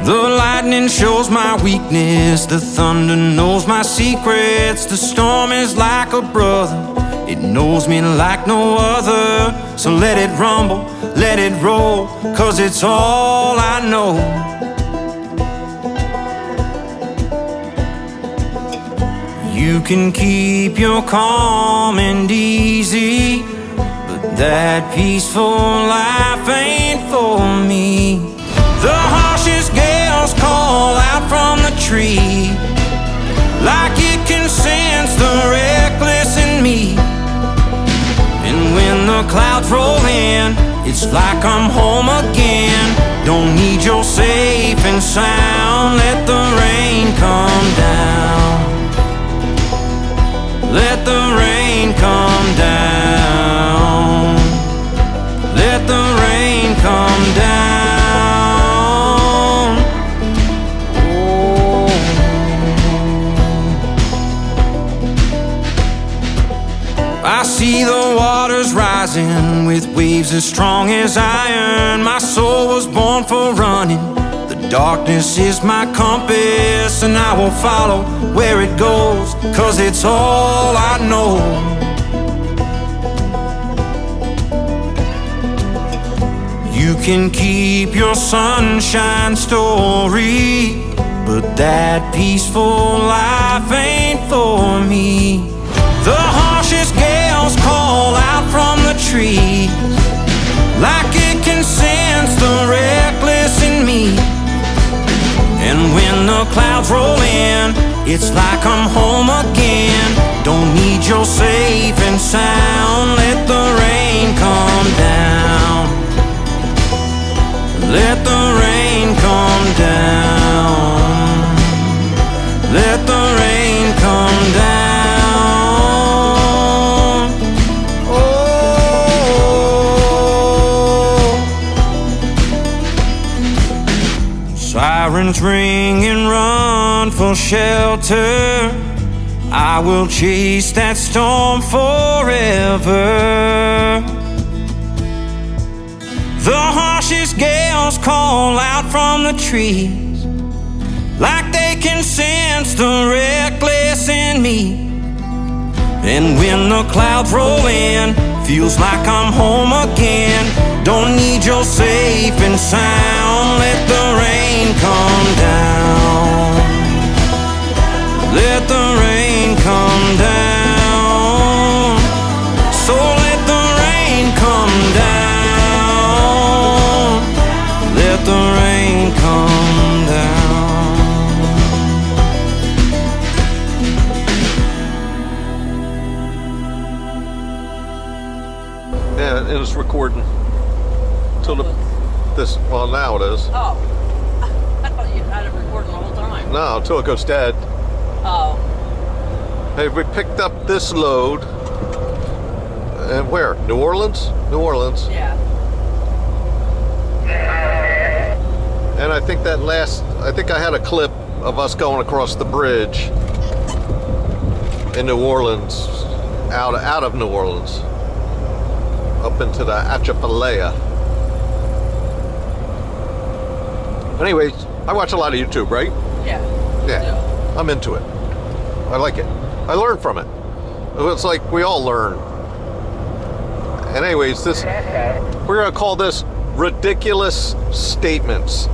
The lightning shows my weakness, the thunder knows my secrets. The storm is like a brother, it knows me like no other. So let it rumble, let it roll, 'cause it's all I know. You can keep your calm and easy, but that peaceful life ain't for me. The harshest gales call out from the tree, like it can sense the reckless in me. And when the clouds roll in, it's like I'm home again. Don't need your safe and sound, let the rain come down. Let the rain come down. Let the rain come down. Oh. I see the waters rising with waves as strong as iron. My soul was born for running. Darkness is my compass, and I will follow where it goes, 'cause it's all I know. You can keep your sunshine story, but that peaceful life ain't for me. The harshest gales call out from the trees, like it can sense the reckless in me. And when the clouds roll in, it's like I'm home again. Don't need your safe and sound, let the rain come down. Let the rain come down. Let the rain come down. Oh. Sirens ring and run for shelter. I will chase that storm forever. The harshest gales call out from the trees, like they can sense the reckless in me. And when the clouds roll in, feels like I'm home again. Don't need your safe and sound, let the rain come down. Let the rain come down. So let the rain come down. Let the rain come down. Yeah, it was recording. Till well, now it is. Oh, I thought you had it recording the whole time. No, till it goes dead. Oh. Hey, we picked up this load. And where? New Orleans? New Orleans. Yeah. And I think I had a clip of us going across the bridge in New Orleans, out of New Orleans, up into the Atchafalaya. Anyways, I watch a lot of YouTube, right? Yeah. Yeah. I'm into it. I like it. I learn from it. It's like we all learn. And anyways, we're gonna call this ridiculous statements.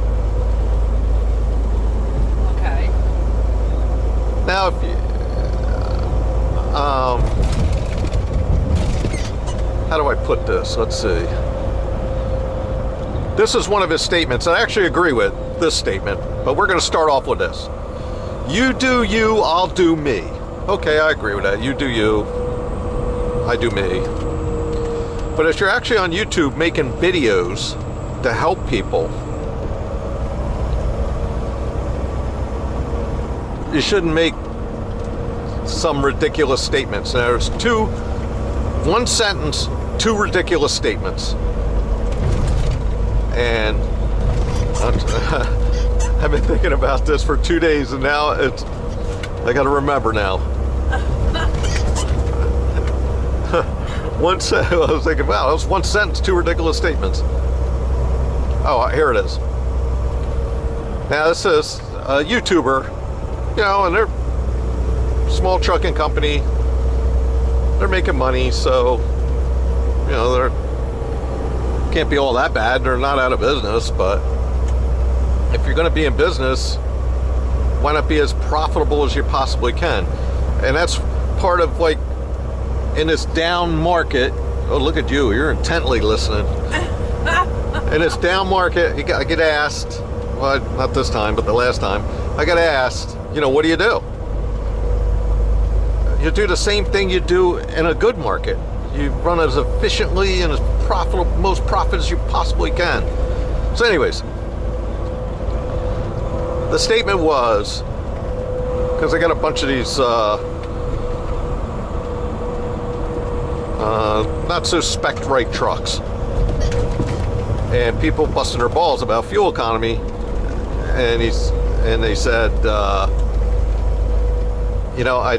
Okay. Now, if you, how do I put this? Let's see. This is one of his statements. I actually agree with this statement, but we're going to start off with this. You do you, I'll do me. Okay, I agree with that. You do you, I do me. But if you're actually on YouTube making videos to help people, you shouldn't make some ridiculous statements. There's one sentence, two ridiculous statements. And I've been thinking about this for 2 days, and now I gotta remember now. I was thinking, wow, that was one sentence, two ridiculous statements. Oh, here it is. Now this is a YouTuber, you know, and they're a small trucking company. They're making money, so, you know, they're can't be all that bad. They're not out of business, but if you're going to be in business, why not be as profitable as you possibly can? And that's part of, like, in this down market. Oh, look at you, you're intently listening. In this down market, I get asked, well, not this time, but the last time, I got asked, you know, what do? You do the same thing you do in a good market. You run as efficiently and as profitable, most profit as you possibly can. So anyways, the statement was, because I got a bunch of these not so spec right trucks, and people busting their balls about fuel economy, and they said, you know, I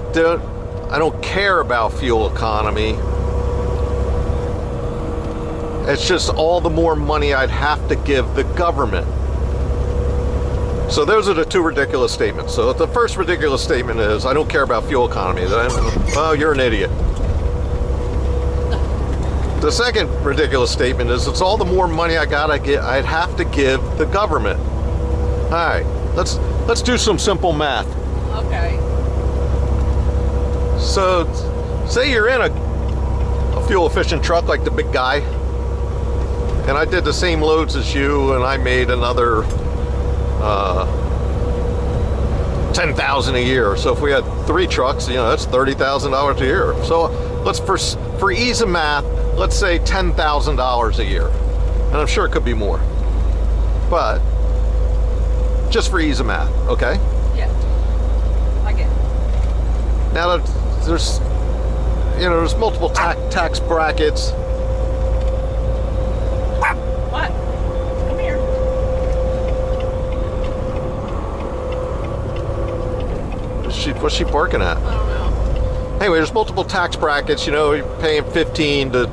don't care about fuel economy. It's just all the more money I'd have to give the government. So those are the two ridiculous statements. So the first ridiculous statement is, I don't care about fuel economy. Well, you're an idiot. The second ridiculous statement is, it's all the more money I'd have to give the government. All right, let's do some simple math. Okay. So say you're in a fuel efficient truck like the big guy, and I did the same loads as you, and I made another $10,000 a year. So if we had 3 trucks, you know, that's $30,000 a year. So let's, for ease of math, let's say $10,000 a year. And I'm sure it could be more, but just for ease of math, okay? Yeah. I get it. Now there's, you know, there's multiple tax brackets. What? Come here. What's she barking at? I don't know. Anyway, there's multiple tax brackets. You know, you're paying 15 to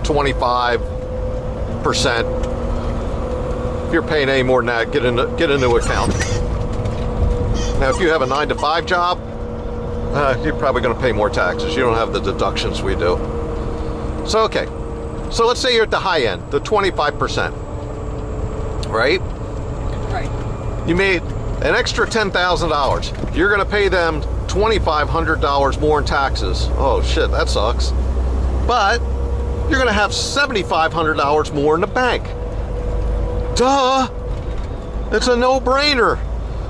25%. If you're paying any more than that, get into account. Now, if you have a 9-to-5 job, you're probably going to pay more taxes. You don't have the deductions we do. So, okay. So let's say you're at the high end, the 25%, right? Right. You made an extra $10,000. You're going to pay them $2,500 more in taxes. Oh shit, that sucks. But you're going to have $7,500 more in the bank. Duh! It's a no-brainer.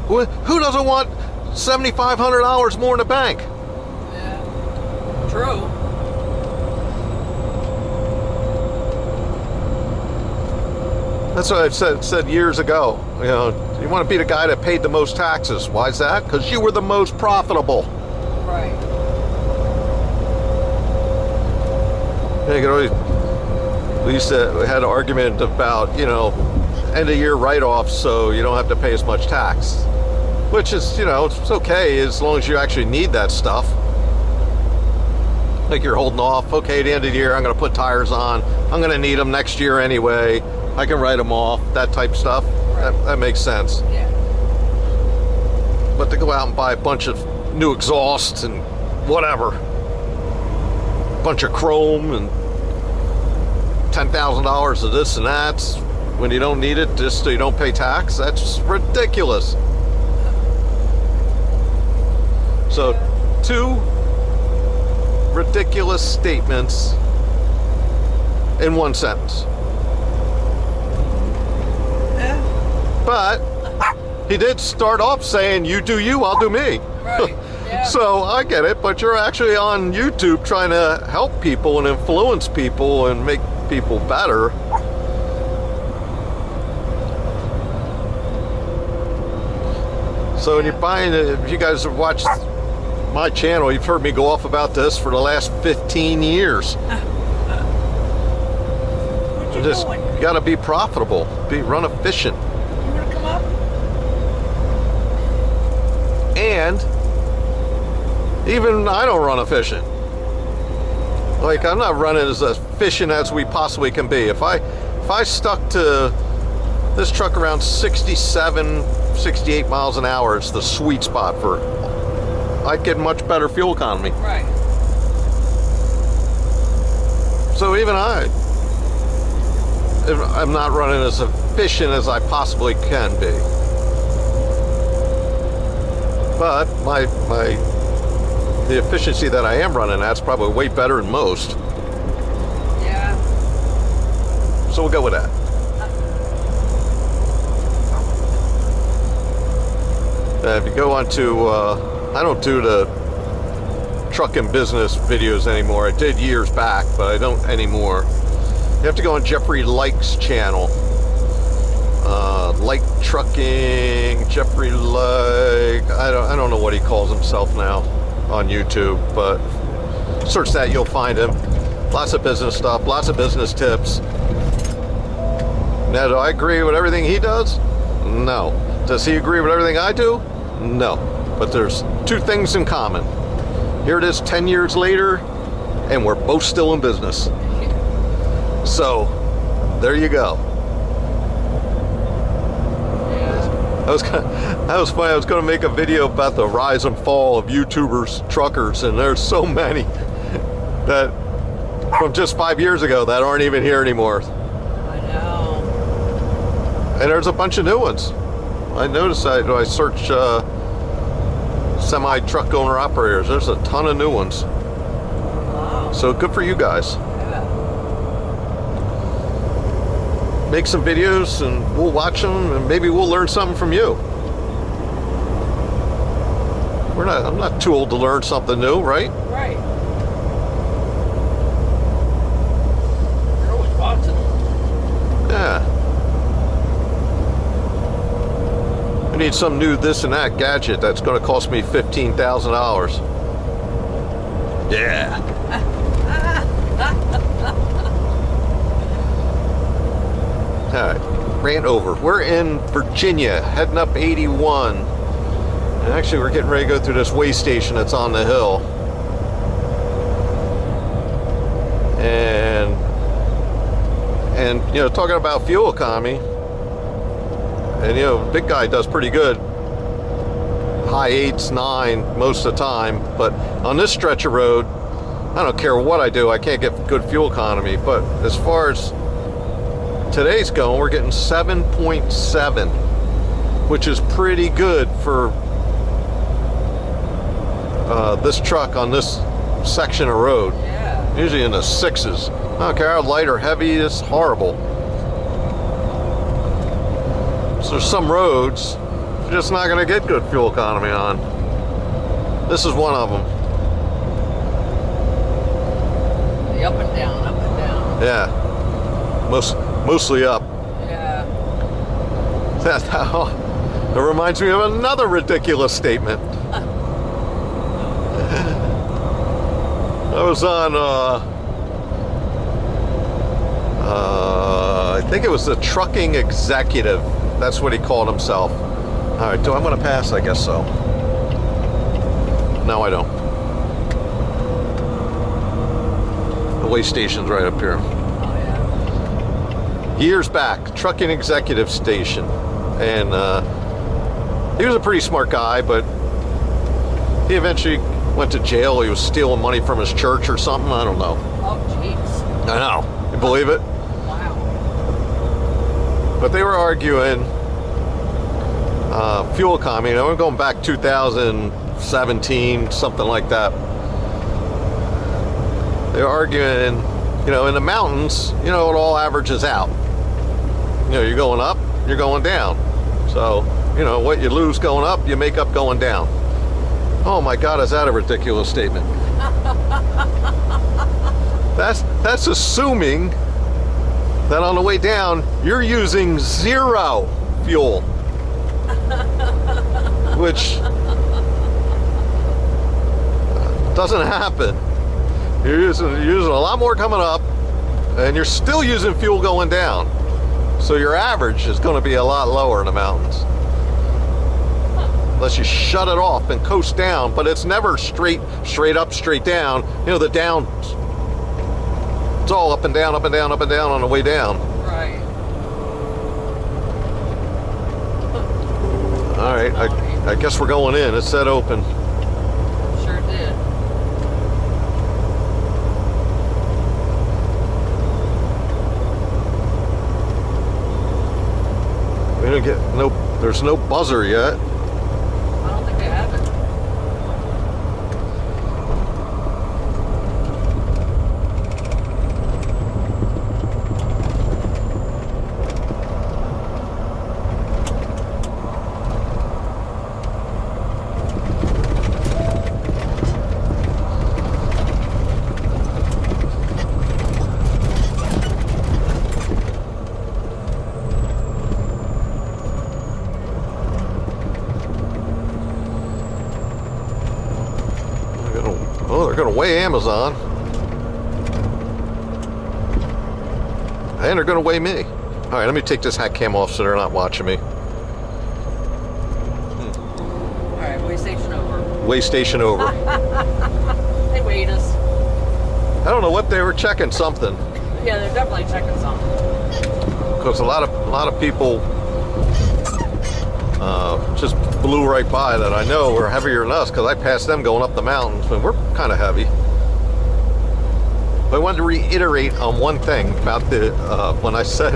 Who doesn't want $7,500 more in the bank? Yeah. True. That's what I've said years ago. You know, you want to be the guy that paid the most taxes. Why is that? Because you were the most profitable. Right. You know, we used to we had an argument about, you know, end of year write-offs, so you don't have to pay as much tax. Which is, you know, it's okay as long as you actually need that stuff. Like you're holding off. Okay, at the end of the year, I'm going to put tires on. I'm going to need them next year anyway. I can write them off. That type of stuff. Right. That makes sense. Yeah. But to go out and buy a bunch of new exhausts and whatever, a bunch of chrome and $10,000 of this and that when you don't need it, just so you don't pay tax, that's ridiculous. So, 2 ridiculous statements in one sentence. Yeah. But he did start off saying, you do you, I'll do me. Right. Yeah. So I get it, but you're actually on YouTube trying to help people and influence people and make people better. So when you're buying, if you guys have watched my channel, you've heard me go off about this for the last 15 years. What you Just doing? got to be profitable, run efficient. You wanna come up? And even I don't run efficient. Like, I'm not running as efficient as we possibly can be. If I stuck to This truck around 67, 68 miles an hour is the sweet spot for, I'd get much better fuel economy. Right. So even I'm not running as efficient as I possibly can be. But the efficiency that I am running at's probably way better than most. Yeah. So we'll go with that. If you go on to, I don't do the trucking business videos anymore. I did years back, but I don't anymore. You have to go on Jeffrey Like's channel. Like Trucking, Jeffrey Like, I don't know what he calls himself now on YouTube, but search that, you'll find him. Lots of business stuff, lots of business tips. Now, do I agree with everything he does? No. Does he agree with everything I do? No. But there's two things in common. Here it is 10 years later, and we're both still in business. So, there you go. That was funny. I was going to make a video about the rise and fall of YouTubers, truckers, and there's so many that from just 5 years ago that aren't even here anymore. I know. And there's a bunch of new ones. I noticed I search semi-truck owner operators. There's a ton of new ones. Wow. So good for you guys. Yeah. Make some videos and we'll watch them and maybe we'll learn something from you. I'm not too old to learn something new, right? Right. You're always watching. Yeah. I need some new this and that gadget that's going to cost me $15,000. Yeah. All right, rant over. We're in Virginia, heading up 81. And actually, we're getting ready to go through this way station that's on the hill. And you know, talking about fuel economy, and you know, big guy does pretty good. High 8s, 9 most of the time. But on this stretch of road, I don't care what I do, I can't get good fuel economy. But as far as today's going, we're getting 7.7, which is pretty good for this truck on this section of road. Yeah. Usually in the 6s. I don't care how light or heavy, it's horrible. So there's some roads you're just not going to get good fuel economy on. This is one of them. The up and down, up and down. Yeah. Mostly up. Yeah. That reminds me of another ridiculous statement. I was on, I think it was the trucking executive. That's what he called himself. All right, do I want to pass? I guess so. No, I don't. The way station's right up here. Oh, yeah. Years back, trucking executive station, and he was a pretty smart guy, but he eventually went to jail. He was stealing money from his church or something. I don't know. Oh, jeez. I know. You believe it? Wow. But they were arguing fuel economy. You know, we're going back 2017, something like that. They were arguing, you know, in the mountains, you know, it all averages out. You know, you're going up, you're going down. So, you know, what you lose going up, you make up going down. Oh my God, is that a ridiculous statement? That's assuming that on the way down, you're using zero fuel. Which doesn't happen. You're using a lot more coming up, and you're still using fuel going down. So your average is going to be a lot lower in the mountains. Unless you shut it off and coast down, but it's never straight up, straight down. You know, the down, it's all up and down, up and down, up and down on the way down. Right. All right, I guess we're going in. It said open. Sure did. We didn't get there's no buzzer yet. I don't think they have it. Oh, they're going to weigh Amazon. And they're going to weigh me. All right, let me take this hat cam off so they're not watching me. All right, weigh station over. Weigh station over. They weighed us. I don't know what they were checking, something. Yeah, they're definitely checking something. Because a lot of people just blew right by that I know were heavier than us, because I passed them going up the mountains, and we're kind of heavy. But I wanted to reiterate on one thing about the when I said,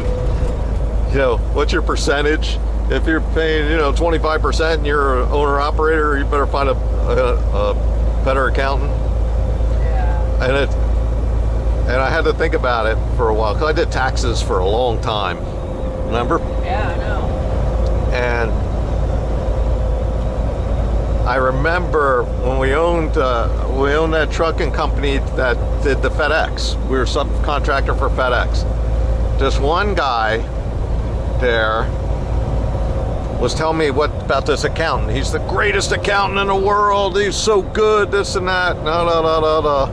you know, what's your percentage? If you're paying, you know, 25% and you're an owner operator, you better find a better accountant. Yeah. And I had to think about it for a while, because I did taxes for a long time. Remember? Yeah, I know. And I remember when we owned that trucking company that did the FedEx. We were subcontractor for FedEx. This one guy there was telling me about this accountant. He's the greatest accountant in the world. He's so good, this and that. No.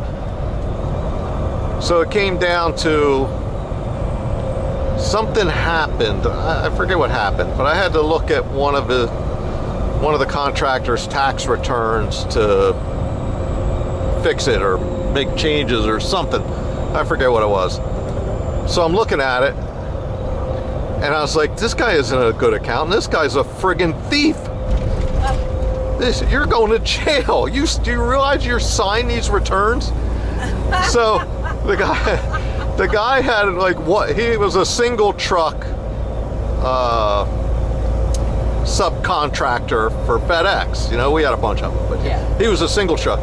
So it came down to something happened. I forget what happened, but I had to look at one of the contractor's tax returns to fix it or make changes or something. I forget what it was. So I'm looking at it, and I was like, this guy isn't a good accountant. This guy's a friggin' thief. You're going to jail. Do you realize you're signing these returns? So the guy had like what? He was a single truck subcontractor for FedEx. You know, we had a bunch of them, but yeah. He was a single truck.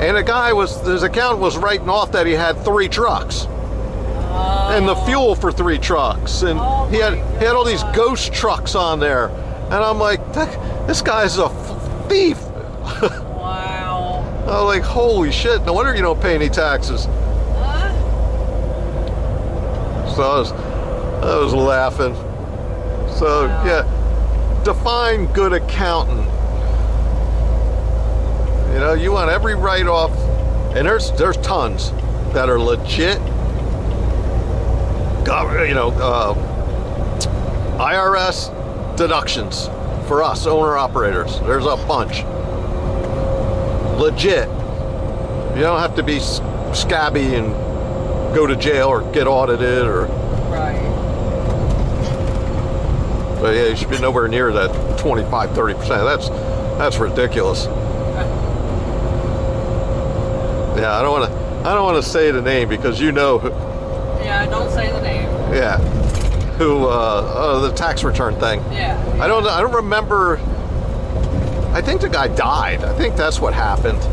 And his accountant was writing off that he had 3 trucks. And the fuel for 3 trucks. And he had all these ghost trucks on there. And I'm like, this guy's a thief. Wow. I was like, holy shit, no wonder you don't pay any taxes. So I was laughing. So wow. Yeah, define good accountant. You know, you want every write-off, and there's tons that are legit. You know, IRS deductions for us owner operators. There's a bunch. Legit. You don't have to be scabby and go to jail or get audited or. Right. But yeah, you should be nowhere near that 25-30%. That's ridiculous. Yeah, I don't want to say the name because you know who. Yeah, don't say the name. Yeah, who the tax return thing. Yeah. I don't remember. I think the guy died. I think that's what happened.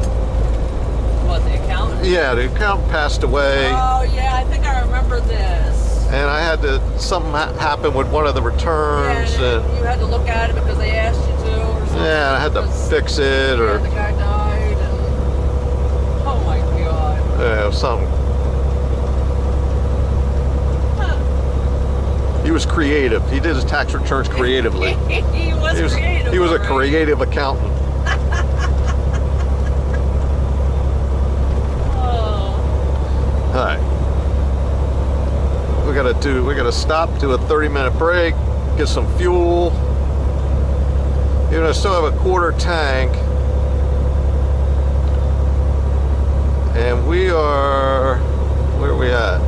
What, the accountant? Yeah, the accountant passed away. Oh yeah, I think I remember this. And I had to, something happened with one of the returns. Yeah, and you had to look at it because they asked you to or something. yeah, I had to fix it or. Yeah, the guy died and, oh my God. Yeah, something. Huh. He was creative. He did his tax returns creatively. He was creative. He was a alright. creative accountant. Oh. All right. We gotta stop, do a 30-minute break, get some fuel. You know, I still have a quarter tank. And we are, where are we at?